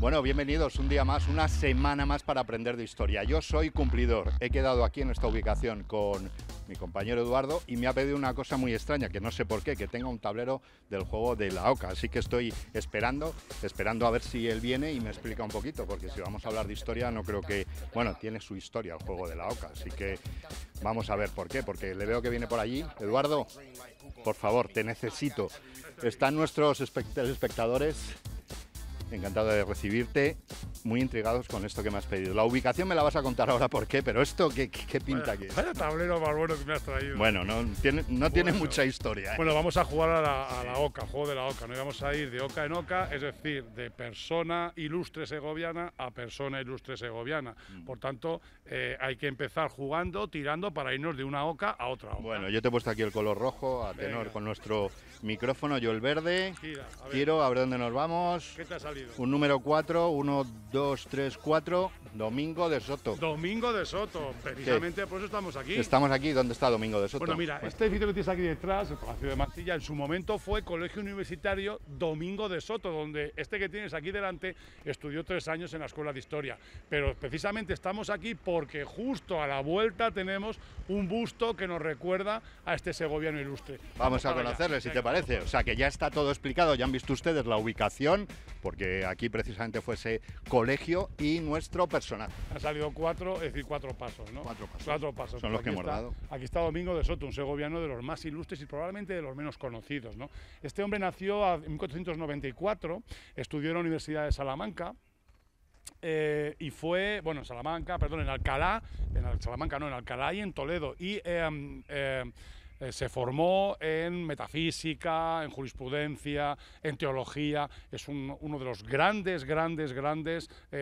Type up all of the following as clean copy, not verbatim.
Bueno, bienvenidos un día más, una semana más para aprender de historia. Yo soy cumplidor. He quedado aquí en esta ubicación con mi compañero Eduardo y me ha pedido una cosa muy extraña, que no sé por qué, que tenga un tablero del juego de la OCA. Así que estoy esperando a ver si él viene y me explica un poquito, porque si vamos a hablar de historia no creo que... Bueno, tiene su historia el juego de la OCA, así que vamos a ver por qué, porque le veo que viene por allí. Eduardo, por favor, te necesito. Están nuestros espectadores... Encantado de recibirte, muy intrigados con esto que me has pedido. La ubicación me la vas a contar ahora por qué, pero esto, ¿qué pinta aquí? Vaya tablero más bueno que me has traído. Bueno, no tiene mucha historia. Bueno, vamos a jugar a la OCA, juego de la OCA. No vamos a ir de OCA en OCA, es decir, de persona ilustre segoviana a persona ilustre segoviana. Por tanto, hay que empezar jugando, tirando para irnos de una OCA a otra OCA. Bueno, yo te he puesto aquí el color rojo, a tenor con nuestro micrófono, yo el verde. Tiro, a ver dónde nos vamos. ¿Qué te ha salido? Un número 4, 1, 2, 3, 4, Domingo de Soto. Domingo de Soto, precisamente por eso estamos aquí. Estamos aquí, ¿dónde está Domingo de Soto? Bueno, mira, este edificio que tienes aquí detrás, el Palacio de Mansilla, en su momento fue Colegio Universitario Domingo de Soto, donde este que tienes aquí delante estudió 3 años en la Escuela de Historia. Pero precisamente estamos aquí porque justo a la vuelta tenemos un busto que nos recuerda a este segoviano ilustre. Vamos a conocerle, si te parece. O sea, que ya está todo explicado, ya han visto ustedes la ubicación, porque aquí precisamente fue ese colegio y nuestro personaje. Han salido 4, es decir, 4 pasos, ¿no? 4 pasos. 4 pasos. Son los que hemos dado. Aquí está Domingo de Soto, un segoviano de los más ilustres y probablemente de los menos conocidos, ¿no? Este hombre nació en 1494, estudió en la Universidad de Salamanca. Y fue, bueno, en Salamanca, perdón, en Alcalá, Salamanca no, en Alcalá y en Toledo. Y se formó en metafísica, en jurisprudencia, en teología. Es uno de los grandes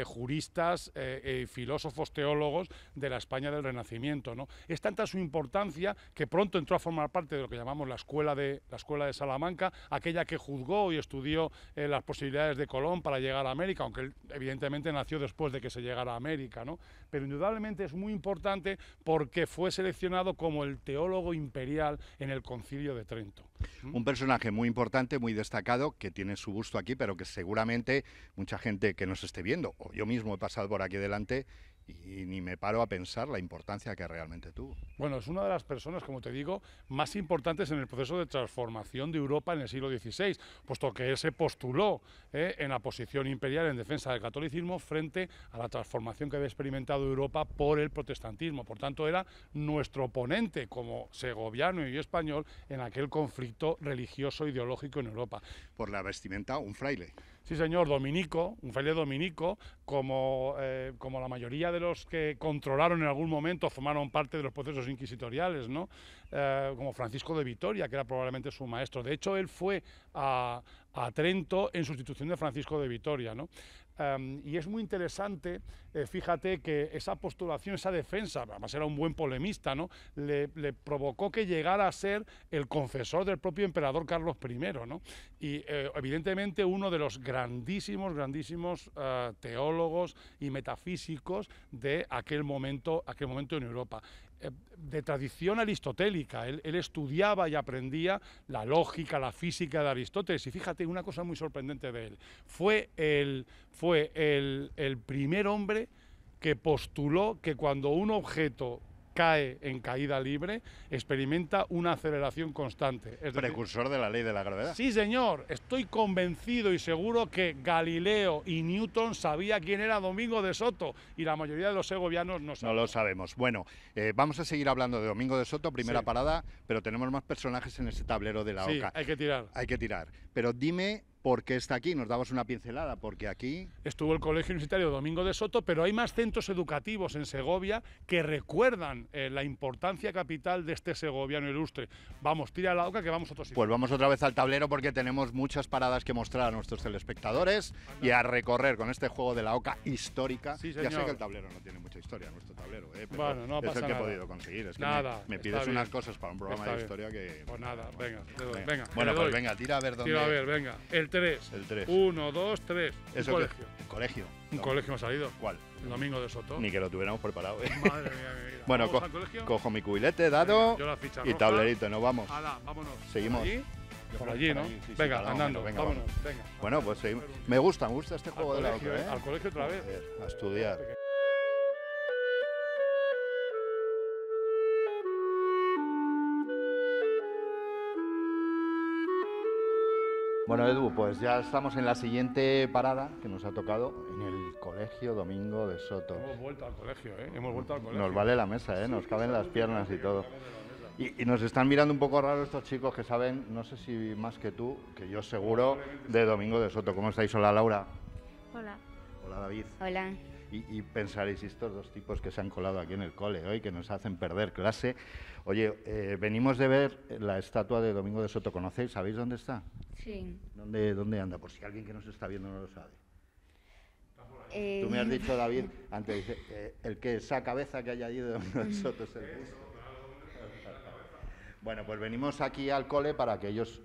juristas y filósofos teólogos de la España del Renacimiento, ¿no? Es tanta su importancia que pronto entró a formar parte de lo que llamamos la escuela de Salamanca, aquella que juzgó y estudió las posibilidades de Colón para llegar a América, aunque él evidentemente nació después de que se llegara a América, ¿no? Pero indudablemente es muy importante porque fue seleccionado como el teólogo imperial en el Concilio de Trento. Un personaje muy importante, muy destacado, que tiene su busto aquí, pero que seguramente mucha gente que nos esté viendo, o yo mismo he pasado por aquí delante y ni me paro a pensar la importancia que realmente tuvo. Bueno, es una de las personas, como te digo, más importantes en el proceso de transformación de Europa en el siglo XVI, puesto que él se postuló en la posición imperial en defensa del catolicismo frente a la transformación que había experimentado Europa por el protestantismo. Por tanto, era nuestro oponente como segoviano y español en aquel conflicto religioso ideológico en Europa. Por la vestimenta, un fraile. Sí, señor, dominico, un fraile dominico, como la mayoría de los que controlaron en algún momento, formaron parte de los procesos inquisitoriales, ¿no? Como Francisco de Vitoria, que era probablemente su maestro. De hecho, él fue a Trento en sustitución de Francisco de Vitoria, ¿no? Y es muy interesante, fíjate que esa postulación, esa defensa, además era un buen polemista, ¿no? Le provocó que llegara a ser el confesor del propio emperador Carlos I, ¿no? Y evidentemente uno de los grandísimos teólogos y metafísicos de aquel momento en Europa. De tradición aristotélica, él estudiaba y aprendía la lógica, la física de Aristóteles, y fíjate una cosa muy sorprendente de él, fue el primer hombre que postuló que cuando un objeto cae en caída libre, experimenta una aceleración constante. Es decir, precursor de la ley de la gravedad. Sí, señor. Estoy convencido y seguro que Galileo y Newton sabía quién era Domingo de Soto y la mayoría de los segovianos no saben. No lo sabemos. Bueno, vamos a seguir hablando de Domingo de Soto, primera parada, pero tenemos más personajes en ese tablero de la OCA. Sí, hay que tirar. Hay que tirar. Pero dime... ¿Por qué está aquí? Nos dabas una pincelada, porque aquí... Estuvo el Colegio Universitario Domingo de Soto, pero hay más centros educativos en Segovia que recuerdan la importancia capital de este segoviano ilustre. Vamos, tira la OCA que vamos a otro sitio. Pues vamos otra vez al tablero porque tenemos muchas paradas que mostrar a nuestros telespectadores y a recorrer con este juego de la OCA histórica. Sí, señor. Ya sé que el tablero no tiene mucha historia, nuestro tablero, pero bueno, no pasa es el que nada. he podido conseguir. Es que nada, me pides bien. unas cosas para un programa Está de bien. historia que... Pues nada, venga. Bueno, pues venga, tira a ver dónde... Tira a ver, venga. El 3. El 3. 1, 2, 3. ¿Eso Un colegio. qué? ¿Colegio? Un colegio me ha salido. ¿Cuál? El Domingo de Soto. Ni que lo tuviéramos preparado, ¿eh? Madre mía, mi vida. Bueno, ¿Vamos al colegio? cojo mi cubilete, dado Venga, yo la ficha y roja. tablerito, nos vamos. Hala, vámonos. Seguimos. Allí. por allí, ¿no? Sí, venga, cada andando, momento, vámonos, venga. Bueno, pues me gusta este juego de la Colegio, otra, ¿eh? Al colegio otra vez. Joder, a estudiar. Bueno, Edu, pues ya estamos en la siguiente parada que nos ha tocado en el Colegio Domingo de Soto. Hemos vuelto al colegio, ¿eh? Hemos vuelto al colegio. Nos vale la mesa, ¿eh? Nos caben las piernas y todo. Y nos están mirando un poco raro estos chicos que saben, no sé si más que tú, que yo seguro, de Domingo de Soto. ¿Cómo estáis? Hola, Laura. Hola. Hola, David. Hola. Y pensaréis, estos dos tipos que se han colado aquí en el cole hoy, que nos hacen perder clase. Oye, venimos de ver la estatua de Domingo de Soto. ¿Conocéis? ¿Sabéis dónde está? Sí. ¿Dónde anda? Por si alguien que nos está viendo no lo sabe. Tú me has dicho, David, antes, dice, esa cabeza que hay allí de Domingo de Soto es el busto. Bueno, pues venimos aquí al cole para que ellos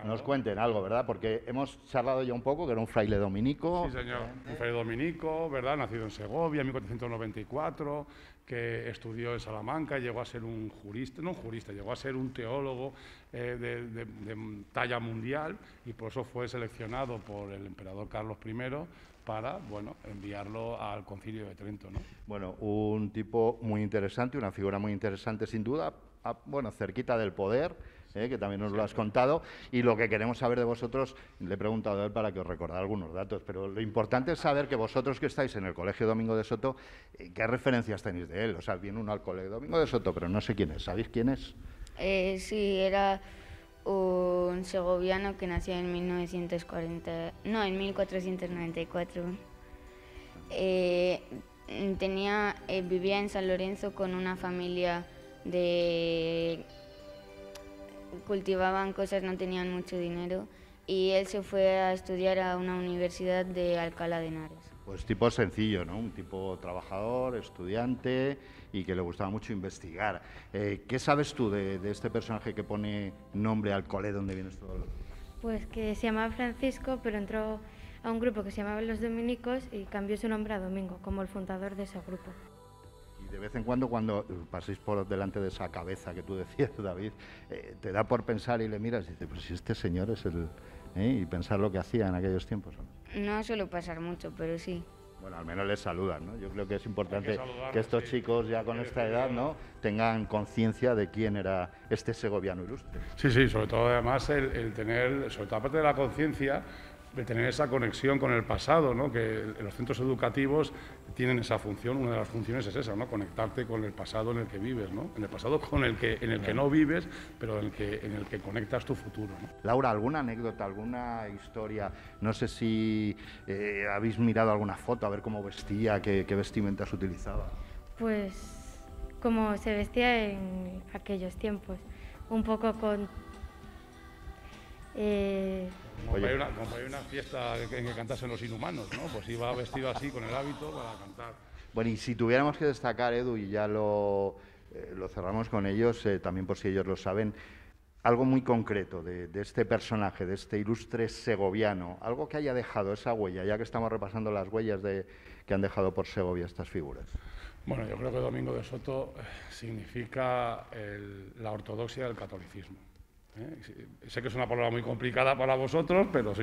nos cuenten algo, ¿verdad? Porque hemos charlado ya un poco, que era un fraile dominico. Sí, señor, un fraile dominico, ¿verdad? Nacido en Segovia en 1494, que estudió en Salamanca, llegó a ser un jurista, no un jurista, llegó a ser un teólogo de talla mundial y por eso fue seleccionado por el emperador Carlos I para, bueno, enviarlo al Concilio de Trento, ¿no? Bueno, un tipo muy interesante, una figura muy interesante sin duda, bueno, cerquita del poder, que también nos lo has contado, y lo que queremos saber de vosotros, le he preguntado a él para que os recordara algunos datos, pero lo importante es saber que vosotros que estáis en el Colegio Domingo de Soto, ¿qué referencias tenéis de él? O sea, viene uno al Colegio Domingo de Soto, pero no sé quién es, ¿sabéis quién es? Sí, era un segoviano que nació en 1494. Vivía en San Lorenzo con una familia cultivaban cosas, no tenían mucho dinero y él se fue a estudiar a una universidad de Alcalá de Henares. Pues tipo sencillo, ¿no? Un tipo trabajador, estudiante y que le gustaba mucho investigar. ¿Qué sabes tú de este personaje que pone nombre al cole donde vienes todo? Pues que se llamaba Francisco, pero entró a un grupo que se llamaba Los Dominicos y cambió su nombre a Domingo, como el fundador de ese grupo. Y de vez en cuando paséis por delante de esa cabeza que tú decías, David, te da por pensar y le miras y dices, pues si este señor es el... y pensar lo que hacía en aquellos tiempos, ¿no? No suele pasar mucho, pero sí. Bueno, al menos les saludan, ¿no? Yo creo que es importante que estos chicos ya con esta edad, ¿no?, tengan conciencia de quién era este segoviano ilustre. Sí, sí, sobre todo además el tener, sobre todo aparte de la conciencia, de tener esa conexión con el pasado, ¿no? Que los centros educativos tienen esa función, una de las funciones es esa, ¿no? Conectarte con el pasado en el que vives, ¿no? En el pasado en el que no vives, pero en el que conectas tu futuro, ¿no? Laura, ¿alguna anécdota, alguna historia? No sé si habéis mirado alguna foto, a ver cómo vestía, qué vestimentas utilizaba. Pues como se vestía en aquellos tiempos, un poco con... Como para ir a una fiesta en que cantasen los Inhumanos, ¿no? Pues iba vestido así con el hábito para cantar. Bueno, y si tuviéramos que destacar, Edu, y ya lo cerramos con ellos, también por si ellos lo saben, algo muy concreto de este personaje, de este ilustre segoviano, algo que haya dejado esa huella, ya que estamos repasando las huellas que han dejado por Segovia estas figuras. Bueno, yo creo que Domingo de Soto significa la ortodoxia del catolicismo. Sé que es una palabra muy complicada para vosotros, pero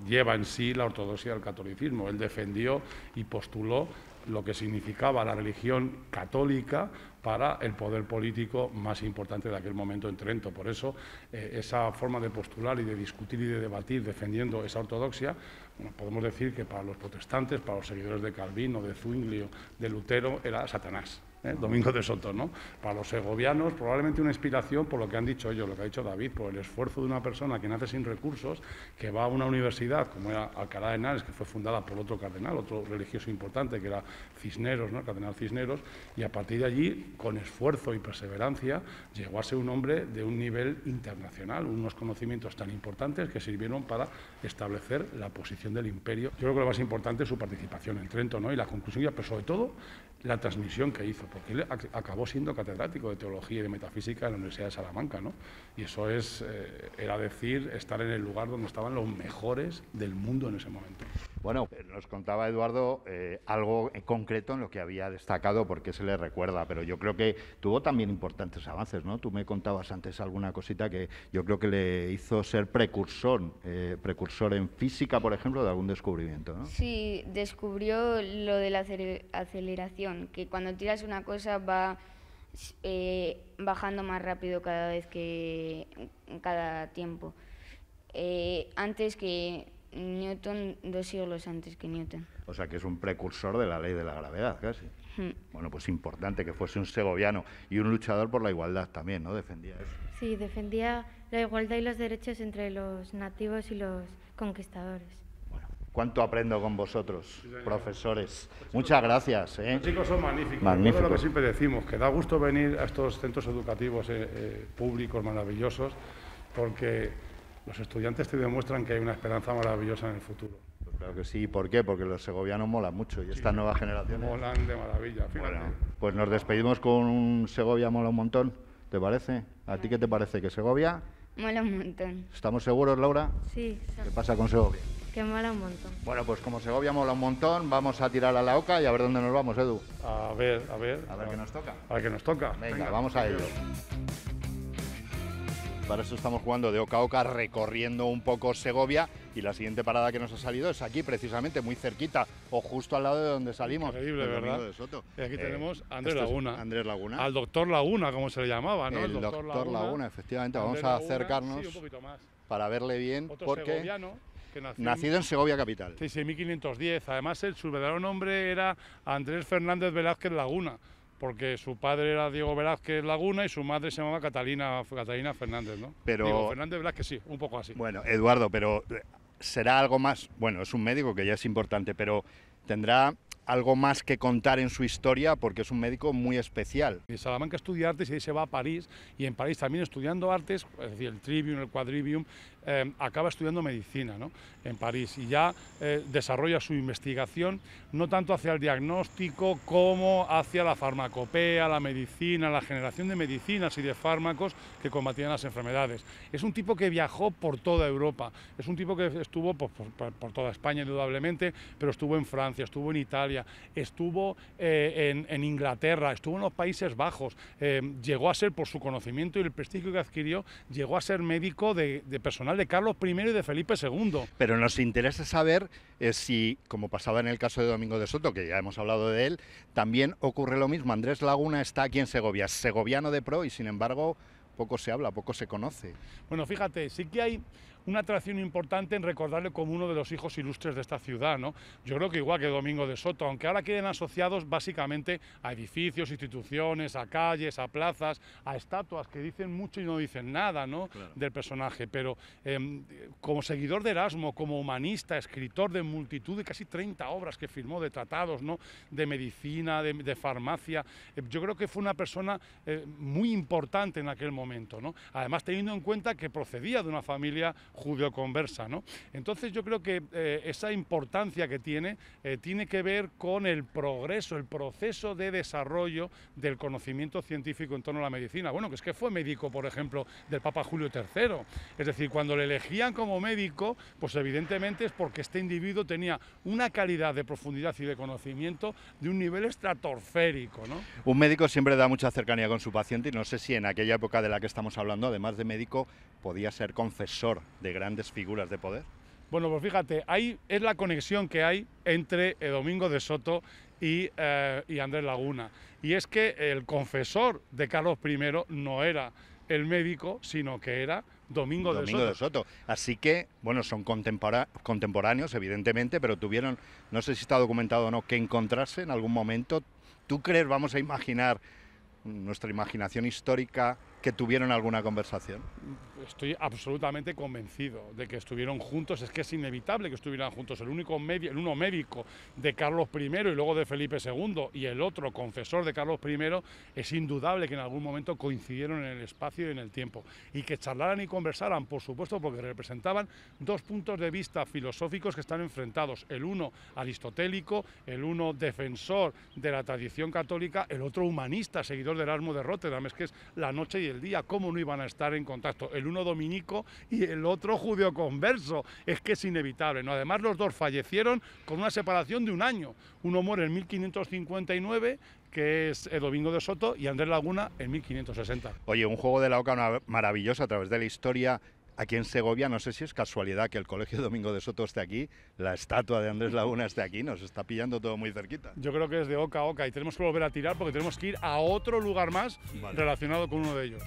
lleva en sí la ortodoxia del catolicismo. Él defendió y postuló lo que significaba la religión católica para el poder político más importante de aquel momento en Trento. Por eso, esa forma de postular y de discutir y de debatir defendiendo esa ortodoxia, bueno, podemos decir que para los protestantes, para los seguidores de Calvino, de Zwinglio, de Lutero, era Satanás. Domingo de Soto, ¿no? Para los segovianos, probablemente una inspiración por lo que han dicho ellos, lo que ha dicho David, por el esfuerzo de una persona que nace sin recursos, que va a una universidad como era Alcalá de Henares, que fue fundada por otro cardenal, otro religioso importante, que era Cisneros, ¿no? El cardenal Cisneros, y a partir de allí, con esfuerzo y perseverancia, llegó a ser un hombre de un nivel internacional, unos conocimientos tan importantes que sirvieron para establecer la posición del imperio. Yo creo que lo más importante es su participación en Trento, ¿no? Y la conclusión, pero sobre todo la transmisión que hizo, porque él acabó siendo catedrático de teología y de metafísica en la Universidad de Salamanca, ¿no? Y eso era decir, estar en el lugar donde estaban los mejores del mundo en ese momento. Bueno, nos contaba Eduardo algo en concreto en lo que había destacado, porque se le recuerda, pero yo creo que tuvo también importantes avances, ¿no? Tú me contabas antes alguna cosita que yo creo que le hizo ser precursor en física, por ejemplo, de algún descubrimiento, ¿no? Sí, descubrió lo de la aceleración, que cuando tiras una cosa va bajando más rápido cada vez que cada tiempo. Antes que Newton, 2 siglos antes que Newton. O sea, que es un precursor de la ley de la gravedad, casi. Bueno, pues importante que fuese un segoviano y un luchador por la igualdad también, ¿no? Defendía eso. Sí, defendía la igualdad y los derechos entre los nativos y los conquistadores. Bueno, ¿cuánto aprendo con vosotros, profesores? Muchas gracias. Los chicos son magníficos. Magníficos. Es lo que siempre decimos, que da gusto venir a estos centros educativos públicos maravillosos, porque los estudiantes te demuestran que hay una esperanza maravillosa en el futuro. Pues claro que sí. ¿Por qué? Porque los segovianos molan mucho y estas nuevas generaciones molan de maravilla, fíjate. Bueno, pues nos despedimos con un Segovia mola un montón, ¿te parece? ¿A ti qué te parece? ¿Que Segovia? Mola un montón. ¿Estamos seguros, Laura? Sí, ¿Qué pasa con Segovia? que mola un montón. Bueno, pues como Segovia mola un montón, vamos a tirar a la oca y a ver dónde nos vamos, Edu. A ver qué nos toca. A ver qué nos toca. Venga, vamos a ello. Para eso estamos jugando de oca a oca, recorriendo un poco Segovia, y la siguiente parada que nos ha salido es aquí, precisamente, muy cerquita, o justo al lado de donde salimos. Increíble, ¿verdad? De Soto. Y aquí tenemos a Andrés Laguna. Andrés Laguna. Al doctor Laguna, como se le llamaba, ¿no? El doctor Laguna, efectivamente. Andrés Vamos a Laguna, acercarnos sí, un poquito más. para verle bien, Otro porque segoviano que nacido en Segovia capital. Sí, en 1510. Además, su verdadero nombre era Andrés Fernández Velázquez Laguna, porque su padre era Diego Velázquez Laguna y su madre se llamaba Catalina Fernández, ¿no? Pero Diego Fernández Velázquez, sí, un poco así. Bueno, Eduardo, pero será algo más. Bueno, es un médico que ya es importante, pero tendrá algo más que contar en su historia porque es un médico muy especial. En Salamanca estudia artes y ahí se va a París, y en París también estudiando artes, es decir, el trivium, el quadrivium, acaba estudiando medicina, ¿no? En París, y ya desarrolla su investigación no tanto hacia el diagnóstico como hacia la farmacopea, la medicina, la generación de medicinas y de fármacos que combatían las enfermedades. Es un tipo que viajó por toda Europa, es un tipo que estuvo por toda España indudablemente, pero estuvo en Francia, estuvo en Italia, estuvo en Inglaterra, estuvo en los Países Bajos, llegó a ser, por su conocimiento y el prestigio que adquirió, llegó a ser médico de personal de Carlos I y de Felipe II. Pero nos interesa saber si, como pasaba en el caso de Domingo de Soto, que ya hemos hablado de él, también ocurre lo mismo. Andrés Laguna está aquí en Segovia, es segoviano de pro y sin embargo poco se habla, poco se conoce. Bueno, fíjate, sí que hay una atracción importante en recordarle como uno de los hijos ilustres de esta ciudad, ¿no? Yo creo que igual que Domingo de Soto, aunque ahora queden asociados básicamente a edificios, instituciones, a calles, a plazas, a estatuas que dicen mucho y no dicen nada, ¿no? Claro. Del personaje, pero como seguidor de Erasmo, como humanista, escritor de multitud de casi 30 obras que firmó, de tratados, ¿no? De medicina, de farmacia, yo creo que fue una persona muy importante en aquel momento, ¿no? Además, teniendo en cuenta que procedía de una familia judeo-conversa, ¿no? Entonces yo creo que esa importancia que tiene que ver con el progreso, el proceso de desarrollo del conocimiento científico en torno a la medicina. Bueno, que es que fue médico, por ejemplo, del Papa Julio III. Es decir, cuando le elegían como médico, pues evidentemente es porque este individuo tenía una calidad de profundidad y de conocimiento de un nivel estratosférico, ¿no? Un médico siempre da mucha cercanía con su paciente y no sé si en aquella época de la que estamos hablando, además de médico, podía ser confesor de grandes figuras de poder. Bueno, pues fíjate, ahí es la conexión que hay entre Domingo de Soto y Andrés Laguna. Y es que el confesor de Carlos I no era el médico, sino que era Domingo de Soto. Así que, bueno, son contemporáneos, evidentemente, pero tuvieron, no sé si está documentado o no, que encontrarse en algún momento. ¿Tú crees, vamos a imaginar, nuestra imaginación histórica, que tuvieron alguna conversación? Estoy absolutamente convencido de que estuvieron juntos. Es que es inevitable que estuvieran juntos. El uno médico de Carlos I y luego de Felipe II, y el otro confesor de Carlos I, es indudable que en algún momento coincidieron en el espacio y en el tiempo. Y que charlaran y conversaran, por supuesto, porque representaban dos puntos de vista filosóficos que están enfrentados. El uno aristotélico, el uno defensor de la tradición católica, el otro humanista, seguidor de Erasmo de Róterdam. Es que es la noche y el día. ¿Cómo no iban a estar en contacto? El uno uno dominico y el otro judío converso. Es que es inevitable, ¿no? Además, los dos fallecieron con una separación de un año. Uno muere en 1559, que es el Domingo de Soto, y Andrés Laguna en 1560. Oye, un juego de la oca maravilloso a través de la historia. Aquí en Segovia, no sé si es casualidad que el Colegio Domingo de Soto esté aquí, la estatua de Andrés Laguna esté aquí, nos está pillando todo muy cerquita. Yo creo que es de oca a oca y tenemos que volver a tirar porque tenemos que ir a otro lugar más relacionado con uno de ellos.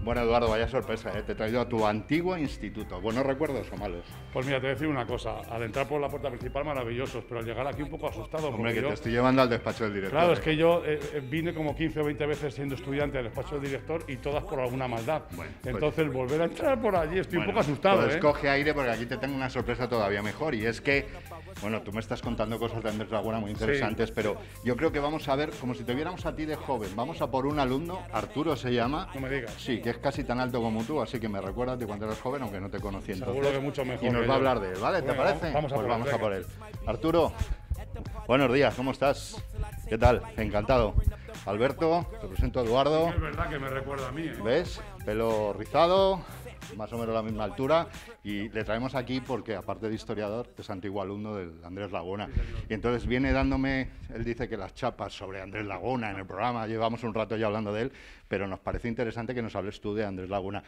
Bueno, Eduardo, vaya sorpresa, ¿eh? Te he traído a tu antiguo instituto. ¿Buenos recuerdos o malos? Pues mira, te voy a decir una cosa. Al entrar por la puerta principal, maravillosos, pero al llegar aquí un poco asustado. Hombre, que te estoy llevando al despacho del director. Claro, es que yo vine como 15 o 20 veces siendo estudiante al despacho del director y todas por alguna maldad. Bueno, entonces, volver a entrar por allí, estoy un poco asustado. Pues coge aire porque aquí te tengo una sorpresa todavía mejor. Y es que, bueno, tú me estás contando cosas de Andrés Laguna muy interesantes, pero yo creo que vamos a ver, como si te viéramos a ti de joven, vamos a por un alumno, Arturo se llama. No me digas. Sí, que es casi tan alto como tú, así que me recuerdas de cuando eras joven, aunque no te conocí entonces. Seguro que mucho mejor. Y nos va a hablar de él, ¿vale? ¿Te parece? Vamos a por él. Arturo, buenos días, ¿cómo estás? ¿Qué tal? Encantado. Alberto, te presento a Eduardo. Es verdad que me recuerda a mí, ¿eh? ¿Ves? Pelo rizado, más o menos la misma altura, y le traemos aquí porque, aparte de historiador, es antiguo alumno del Andrés Laguna. Y entonces viene dándome, él dice que las chapas sobre Andrés Laguna en el programa, llevamos un rato ya hablando de él, pero nos parece interesante que nos hables tú de Andrés Laguna.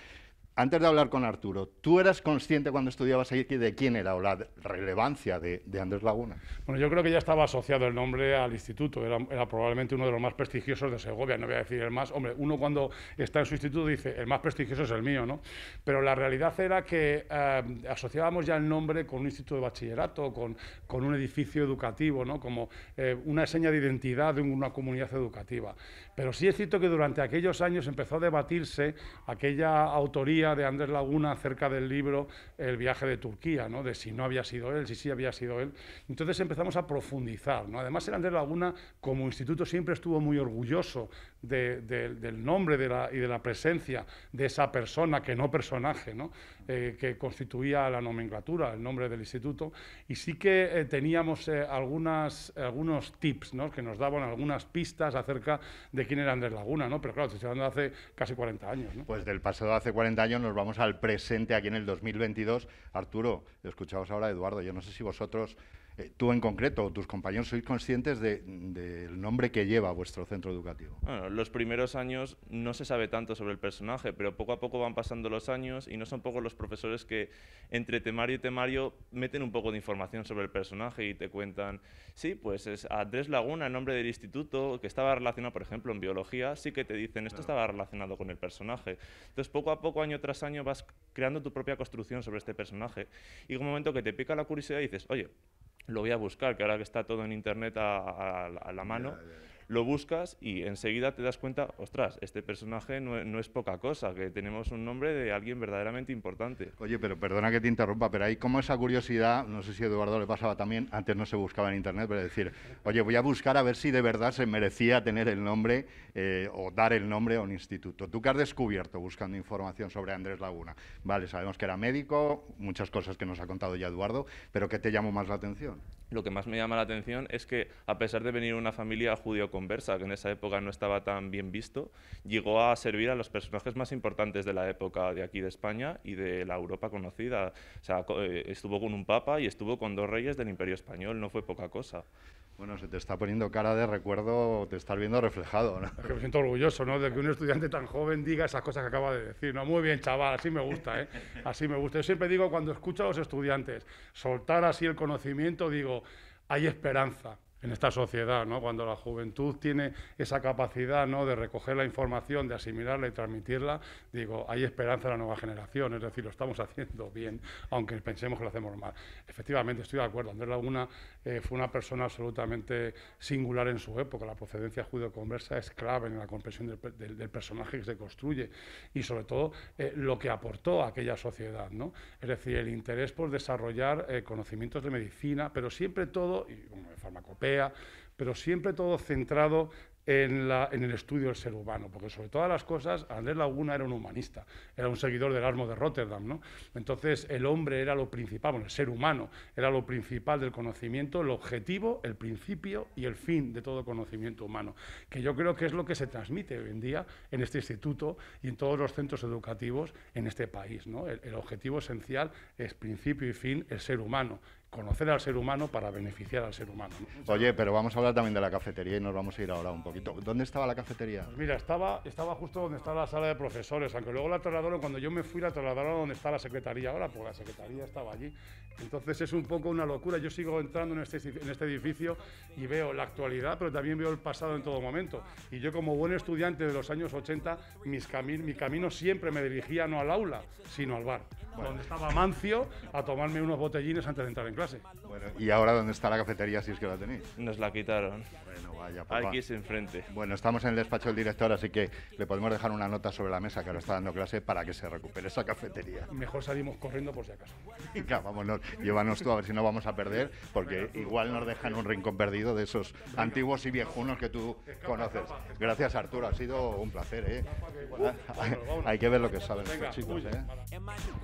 Antes de hablar con Arturo, ¿tú eras consciente cuando estudiabas ahí de quién era o la relevancia de Andrés Laguna? Bueno, yo creo que ya estaba asociado el nombre al instituto, era probablemente uno de los más prestigiosos de Segovia, no voy a decir el más. Hombre, uno cuando está en su instituto dice, el más prestigioso es el mío, ¿no? Pero la realidad era que asociábamos ya el nombre con un instituto de bachillerato, con un edificio educativo, ¿no? Como una seña de identidad de una comunidad educativa. Pero sí es cierto que durante aquellos años empezó a debatirse aquella autoría de Andrés Laguna acerca del libro El viaje de Turquía, ¿no? De si no había sido él, si sí había sido él. Entonces empezamos a profundizar, ¿no? Además, el Andrés Laguna, como instituto, siempre estuvo muy orgulloso del nombre y de la presencia de esa persona, que no personaje, ¿no? Que constituía la nomenclatura, el nombre del instituto. Y sí que teníamos algunos tips, ¿no? Que nos daban algunas pistas acerca de quién era Andrés Laguna, ¿no? Pero claro, te estoy hablando de hace casi 40 años, ¿no? Pues del pasado de hace 40 años nos vamos al presente aquí en el 2022. Arturo, escuchamos ahora a Eduardo. Yo no sé si vosotros, tú en concreto, o tus compañeros, sois conscientes del nombre que lleva vuestro centro educativo. Bueno, los primeros años no se sabe tanto sobre el personaje, pero poco a poco van pasando los años y no son pocos los profesores que entre temario y temario meten un poco de información sobre el personaje y te cuentan, sí, pues es Andrés Laguna, el nombre del instituto, que estaba relacionado, por ejemplo, en biología, sí que te dicen, esto estaba relacionado con el personaje. Entonces, poco a poco, año tras año, vas creando tu propia construcción sobre este personaje. Y en un momento que te pica la curiosidad y dices, oye, lo voy a buscar, que ahora que está todo en internet a la mano, lo buscas y enseguida te das cuenta, ostras, este personaje no es poca cosa, que tenemos un nombre de alguien verdaderamente importante. Oye, pero perdona que te interrumpa, pero hay como esa curiosidad, no sé si a Eduardo le pasaba también, antes no se buscaba en internet, pero decir, oye, voy a buscar a ver si de verdad se merecía tener el nombre o dar el nombre a un instituto. ¿Tú qué has descubierto buscando información sobre Andrés Laguna? Vale, sabemos que era médico, muchas cosas que nos ha contado ya Eduardo, pero ¿qué te llamó más la atención? Lo que más me llama la atención es que, a pesar de venir de una familia judío-conversa, que en esa época no estaba tan bien visto, llegó a servir a los personajes más importantes de la época de aquí de España y de la Europa conocida. O sea, estuvo con un papa y estuvo con 2 reyes del Imperio Español, no fue poca cosa. Bueno, se te está poniendo cara de recuerdo, te estás viendo reflejado, ¿no? Es que me siento orgulloso, ¿no? De que un estudiante tan joven diga esas cosas que acaba de decir, ¿no? Muy bien, chaval, así me gusta, ¿eh? Así me gusta. Yo siempre digo, cuando escucho a los estudiantes soltar así el conocimiento, digo, hay esperanza en esta sociedad, ¿no? Cuando la juventud tiene esa capacidad, ¿no? De recoger la información, de asimilarla y transmitirla, digo, hay esperanza en la nueva generación, es decir, lo estamos haciendo bien, aunque pensemos que lo hacemos mal. Efectivamente, estoy de acuerdo, Andrés Laguna fue una persona absolutamente singular en su época, la procedencia judío-conversa es clave en la comprensión del personaje que se construye y sobre todo lo que aportó a aquella sociedad, ¿no? Es decir, el interés por desarrollar conocimientos de medicina, pero siempre todo, y bueno, de farmacopea, pero siempre todo centrado en el estudio del ser humano, porque sobre todas las cosas Andrés Laguna era un humanista, era un seguidor del Erasmo de Rotterdam, ¿no? Entonces el hombre era lo principal, bueno, el ser humano era lo principal del conocimiento, el objetivo, el principio y el fin de todo conocimiento humano, que yo creo que es lo que se transmite hoy en día en este instituto y en todos los centros educativos en este país, ¿no? El objetivo esencial es principio y fin el ser humano. Conocer al ser humano para beneficiar al ser humano, ¿no? Oye, pero vamos a hablar también de la cafetería y nos vamos a ir ahora un poquito. ¿Dónde estaba la cafetería? Pues mira, estaba justo donde está la sala de profesores, aunque luego la trasladaron, cuando yo me fui la trasladaron donde está la secretaría ahora, porque la secretaría estaba allí. Entonces es un poco una locura. Yo sigo entrando en este edificio y veo la actualidad, pero también veo el pasado en todo momento. Y yo, como buen estudiante de los años 80, mi camino siempre me dirigía no al aula, sino al bar, donde estaba Mancio a tomarme unos botellines antes de entrar en clase. Bueno, ¿y ahora dónde está la cafetería, si es que la tenéis? Nos la quitaron. Bueno, vaya, papá. Aquí es enfrente. Bueno, estamos en el despacho del director, así que le podemos dejar una nota sobre la mesa que ahora está dando clase para que se recupere esa cafetería. Mejor salimos corriendo por si acaso. Venga, vámonos, llévanos tú a ver si no vamos a perder, porque igual nos dejan un rincón perdido de esos antiguos y viejunos que tú conoces. Gracias, Arturo, ha sido un placer, ¿eh? Hay que ver lo que saben estos chicos, ¿eh?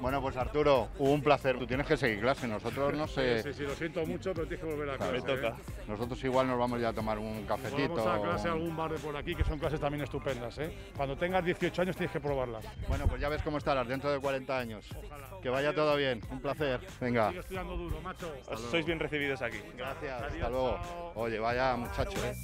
Bueno, pues Arturo, un placer. Tú tienes que seguir clase, nosotros no sé... Sí, lo siento mucho, pero tienes que volver a clase. Me toca. Nosotros igual nos vamos ya a tomar un cafetito. Vamos a clase a algún bar de por aquí, que son clases también estupendas, ¿eh? Cuando tengas 18 años tienes que probarlas. Bueno, pues ya ves cómo estarás dentro de 40 años. Ojalá. Que vaya todo bien, un placer. Venga. Sigue estudiando duro, macho. Sois bien recibidos aquí. Gracias, Adiós, hasta luego. chao. Oye, vaya muchacho, ¿eh?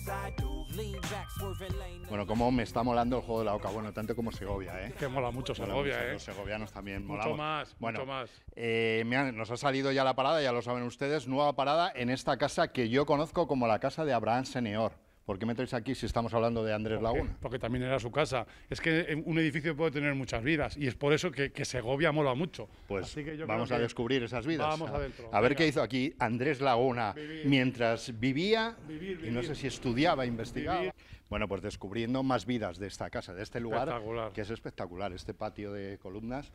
Bueno, cómo me está molando el juego de la Oca. Bueno, tanto como Segovia, ¿eh? Que mola mucho Mola Segovia, mucho, ¿eh? Los segovianos también Mucho molamos. más, Bueno, mucho más. nos ha salido ya la parada, ya lo saben ustedes, nueva parada en esta casa que yo conozco como la casa de Abraham Seneor. ¿Por qué me traéis aquí si estamos hablando de Andrés Laguna? Porque también era su casa. Es que un edificio puede tener muchas vidas y es por eso que Segovia mola mucho. Pues Así que yo vamos creo a que descubrir esas vidas. Vamos adentro. A ver Venga. qué hizo aquí Andrés Laguna Vivir. mientras vivía Vivir, y no sé vivir. si estudiaba, investigaba. Vivir. Bueno, pues descubriendo más vidas de esta casa, de este lugar, Espectacular. que es espectacular, este patio de columnas.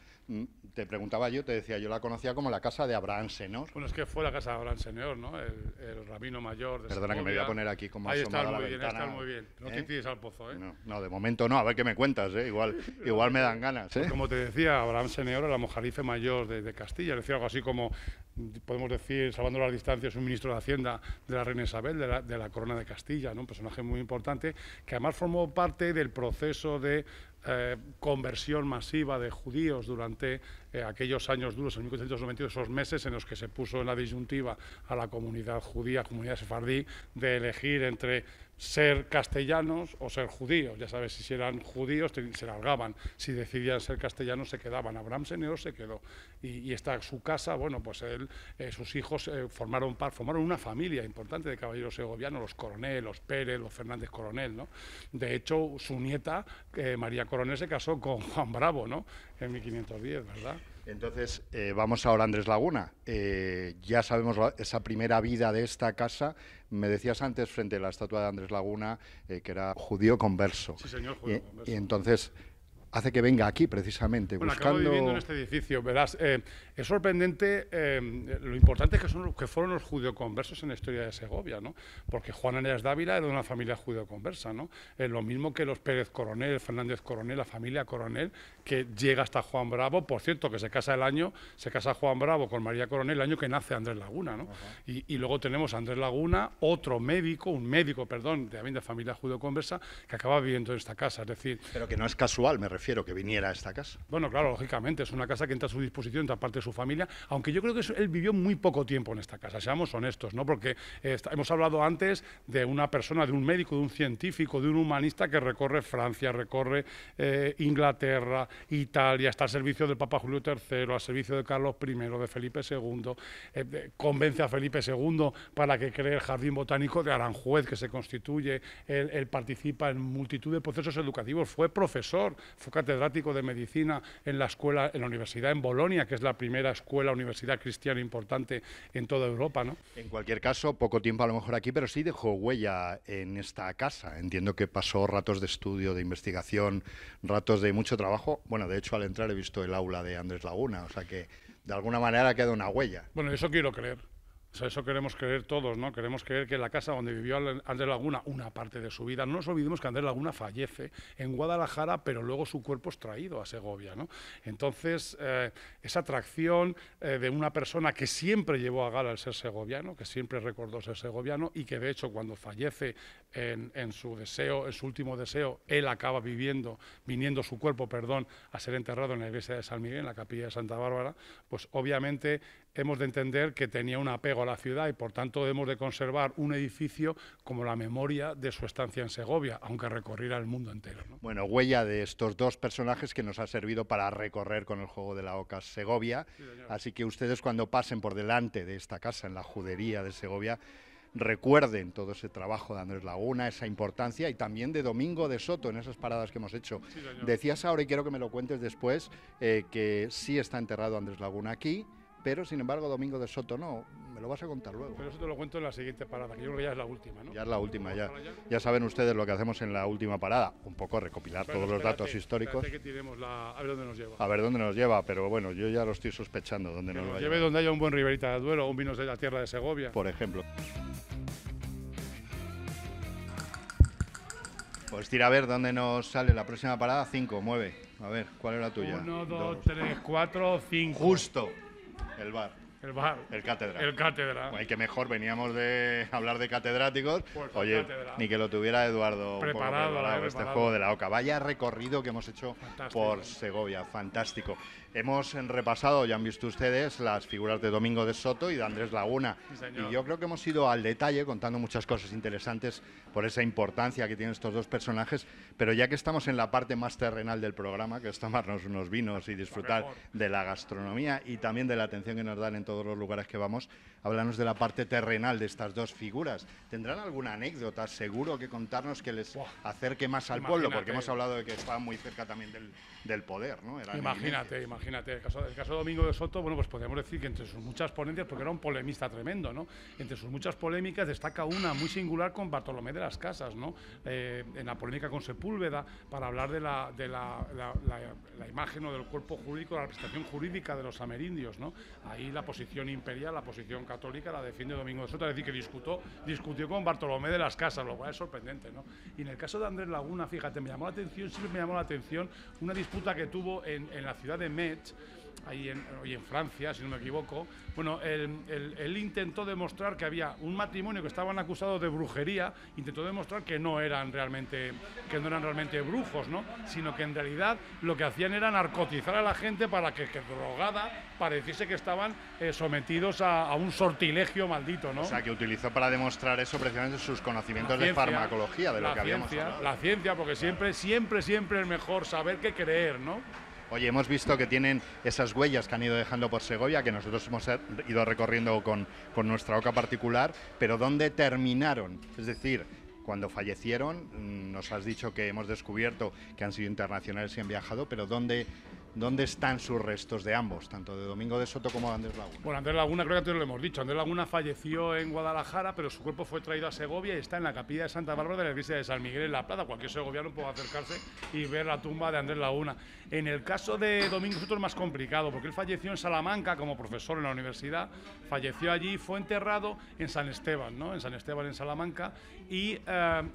Te preguntaba yo, te decía, yo la conocía como la casa de Abraham Seneor. Bueno, es que fue la casa de Abraham Señor, ¿no? El rabino mayor de Perdona que me voy a Segovia. poner aquí como Ahí asomado estás a la muy bien, ventana. estás muy bien. No te tires al pozo, ¿eh? No, de momento no, a ver qué me cuentas, ¿eh? Igual me dan ganas, ¿eh? Como te decía, Abraham Señor era el mojarife mayor de Castilla, es decir, algo así como, podemos decir, salvando las distancias, un ministro de Hacienda de la reina Isabel, de la corona de Castilla, ¿no? Un personaje muy importante, que además formó parte del proceso de conversión masiva de judíos durante aquellos años duros, en 1492, esos meses en los que se puso en la disyuntiva a la comunidad judía, comunidad sefardí, de elegir entre ser castellanos o ser judíos. Ya sabes, si eran judíos se largaban, si decidían ser castellanos se quedaban. Abraham Seneor se quedó y está su casa, bueno, pues él, sus hijos formaron una familia importante de caballeros segovianos, los Coronel, los Pérez, los Fernández Coronel, ¿no? De hecho, su nieta, María Coronel, se casó con Juan Bravo, ¿no? En 1510, ¿verdad? Entonces, vamos ahora a Andrés Laguna. Ya sabemos esa primera vida de esta casa. Me decías antes, frente a la estatua de Andrés Laguna, que era judío converso. Sí, señor, judío converso. Y entonces hace que venga aquí, precisamente, Bueno, buscando... acabo viviendo en este edificio, verás, es sorprendente lo importante que fueron los judeoconversos en la historia de Segovia, ¿no? Porque Juan Eneas Dávila era de una familia judeoconversa, ¿no? Lo mismo que los Pérez Coronel, Fernández Coronel, la familia Coronel, que llega hasta Juan Bravo, por cierto, que se casa Juan Bravo con María Coronel el año que nace Andrés Laguna, ¿no? Y luego tenemos a Andrés Laguna, un médico, también de familia judeoconversa, que acaba viviendo en esta casa, es decir... Pero que no es casual, me refiero, que viniera a esta casa. Bueno, claro, lógicamente, es una casa que entra a su disposición, aparte de su familia, aunque yo creo que él vivió muy poco tiempo en esta casa, seamos honestos, ¿no? Porque hemos hablado antes de una persona, de un médico, de un científico, de un humanista que recorre Francia, recorre Inglaterra, Italia, está al servicio del Papa Julio III, al servicio de Carlos I, de Felipe II, convence a Felipe II para que cree el Jardín Botánico de Aranjuez, que se constituye, él participa en multitud de procesos educativos, fue profesor, fue catedrático de medicina en la universidad en Bolonia, que es la primera universidad cristiana importante en toda Europa, ¿no? En cualquier caso, poco tiempo a lo mejor aquí, pero sí dejó huella en esta casa. Entiendo que pasó ratos de estudio, de investigación, ratos de mucho trabajo. Bueno, de hecho, al entrar he visto el aula de Andrés Laguna, o sea que de alguna manera queda una huella. Bueno, eso quiero creer. Eso queremos creer todos, ¿no? Queremos creer que la casa donde vivió Andrés Laguna una parte de su vida, no nos olvidemos que Andrés Laguna fallece en Guadalajara, pero luego su cuerpo es traído a Segovia, ¿no? Entonces, esa atracción de una persona que siempre llevó a gala el ser segoviano, que siempre recordó ser segoviano y que de hecho cuando fallece en su último deseo, él acaba viniendo su cuerpo, a ser enterrado en la iglesia de San Miguel, en la capilla de Santa Bárbara, pues obviamente hemos de entender que tenía un apego a la ciudad y por tanto hemos de conservar un edificio como la memoria de su estancia en Segovia, aunque recorriera el mundo entero, ¿no? Bueno, huella de estos dos personajes que nos ha servido para recorrer con el juego de la Oca Segovia, Sí, así que ustedes cuando pasen por delante de esta casa en la judería de Segovia, recuerden todo ese trabajo de Andrés Laguna, esa importancia y también de Domingo de Soto en esas paradas que hemos hecho. Sí, Decías ahora, y quiero que me lo cuentes después, que sí está enterrado Andrés Laguna aquí, pero sin embargo Domingo de Soto no. Me lo vas a contar luego. Pero eso te lo cuento en la siguiente parada, que yo creo que ya es la última, ¿no? Ya es la última, ya. ¿Para allá? Ya saben ustedes lo que hacemos en la última parada, un poco recopilar Bueno, todos los espérate, datos históricos. espérate que tiremos a ver dónde nos lleva. A ver dónde nos lleva, pero bueno, yo ya lo estoy sospechando dónde Que nos va nos a lleve llevar. donde haya un buen Riberita de Duero o un vino de la tierra de Segovia. Por ejemplo. Pues tira a ver dónde nos sale la próxima parada. 5, mueve. A ver, ¿cuál es la tuya? 1, 2, 3, 4, 5. Justo. El bar. El bar. El cátedra. El cátedra. Ay, que mejor, veníamos de hablar de catedráticos. Pues con Oye, cátedra. ni que lo tuviera Eduardo un poco Preparado, este preparado. juego de la Oca. Vaya recorrido que hemos hecho Fantástico. por Segovia, fantástico. Hemos repasado, ya han visto ustedes, las figuras de Domingo de Soto y de Andrés Laguna. Sí, señor. Y yo creo que hemos ido al detalle contando muchas cosas interesantes por esa importancia que tienen estos dos personajes. Pero ya que estamos en la parte más terrenal del programa, que es tomarnos unos vinos y disfrutar mejor. de la gastronomía y también de la atención que nos dan en todos los lugares que vamos, háblanos de la parte terrenal de estas dos figuras. ¿Tendrán alguna anécdota seguro que contarnos que les acerque más al pueblo? Porque Imagínate. hemos hablado de que estaban muy cerca también del poder, ¿no? Eran Imagínate. El caso de Domingo de Soto, bueno, pues podríamos decir que entre sus muchas ponencias, porque era un polemista tremendo, ¿no? Entre sus muchas polémicas destaca una muy singular con Bartolomé de las Casas, ¿no? En la polémica con Sepúlveda, para hablar de la imagen o del cuerpo jurídico, la representación jurídica de los amerindios, ¿no? Ahí la posición imperial, la posición católica la defiende Domingo de Soto, es decir, que discutió con Bartolomé de las Casas, lo cual es sorprendente, ¿no? Y en el caso de Andrés Laguna, fíjate, siempre me llamó la atención una disputa que tuvo en la ciudad de Metz, ahí en Francia, si no me equivoco. Bueno, él intentó demostrar que había un matrimonio que estaban acusados de brujería, intentó demostrar que no eran realmente brujos, ¿no? Sino que en realidad lo que hacían era narcotizar a la gente para que drogada pareciese que estaban sometidos a un sortilegio maldito, ¿no? O sea, que utilizó para demostrar eso precisamente sus conocimientos La de ciencia, farmacología, de lo que habíamos hablado. La ciencia, porque siempre es mejor saber que creer, ¿no? Oye, hemos visto que tienen esas huellas que han ido dejando por Segovia, que nosotros hemos ido recorriendo con nuestra Oca particular, pero ¿dónde terminaron? Es decir, cuando fallecieron, nos has dicho que hemos descubierto que han sido internacionales y han viajado, pero ¿dónde están sus restos de ambos, tanto de Domingo de Soto como de Andrés Laguna? Bueno, Andrés Laguna, creo que antes lo hemos dicho, Andrés Laguna falleció en Guadalajara, pero su cuerpo fue traído a Segovia y está en la capilla de Santa Bárbara de la iglesia de San Miguel en La Plata. Cualquier segoviano puede acercarse y ver la tumba de Andrés Laguna. En el caso de Domingo de Soto es más complicado, porque él falleció en Salamanca como profesor en la universidad, falleció allí, fue enterrado en San Esteban, ¿no? En San Esteban, en Salamanca, y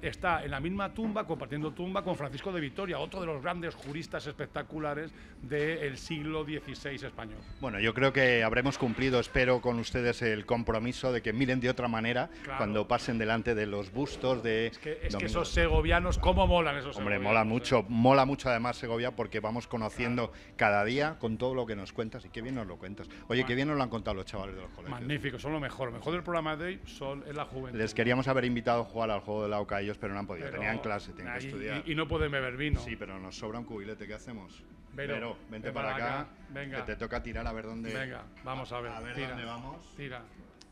está en la misma tumba, compartiendo tumba con Francisco de Vitoria, otro de los grandes juristas espectaculares del siglo XVI español. Bueno, yo creo que habremos cumplido, espero, con ustedes el compromiso de que miren de otra manera Claro. cuando pasen delante de los bustos de Es que Domingo. esos segovianos, ¿cómo molan esos Hombre, segovianos? mola mucho además Segovia porque vamos conociendo cada día con todo lo que nos cuentas y qué bien nos lo cuentas. Oye, qué bien nos lo han contado los chavales de los colegios. Magnífico, son lo mejor del programa de hoy es la juventud. Les queríamos haber invitado a jugar al juego de la Oca ellos, pero no han podido. Pero- Tenían clase, tenían que y- estudiar. Y no pueden beber vino. Sí, pero nos sobra un cubilete, ¿qué hacemos? Vero, vente ven para acá, venga. que te toca tirar a ver dónde... Venga, vamos a ver. Tira, dónde vamos. tira.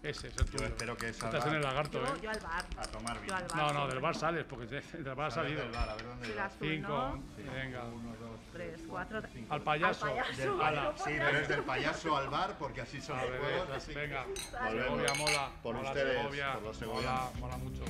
Ese es el tuyo. espero que esa Estás bar- en el lagarto, ¿eh? Yo al bar. A tomar Yo vino. al bar. No, sí. del bar sales, porque del bar ha salido. A ver dónde Sí, vas. azul, 5, ¿no? venga. 3, 4. Al payaso. Al payaso. Del Ala. payaso. Sí, pero es del payaso al bar porque así son A los ver, juegos. Así que venga. volvemos. Segovia mola. Por mola ustedes, Segovia, por los segovianos. mola mucho.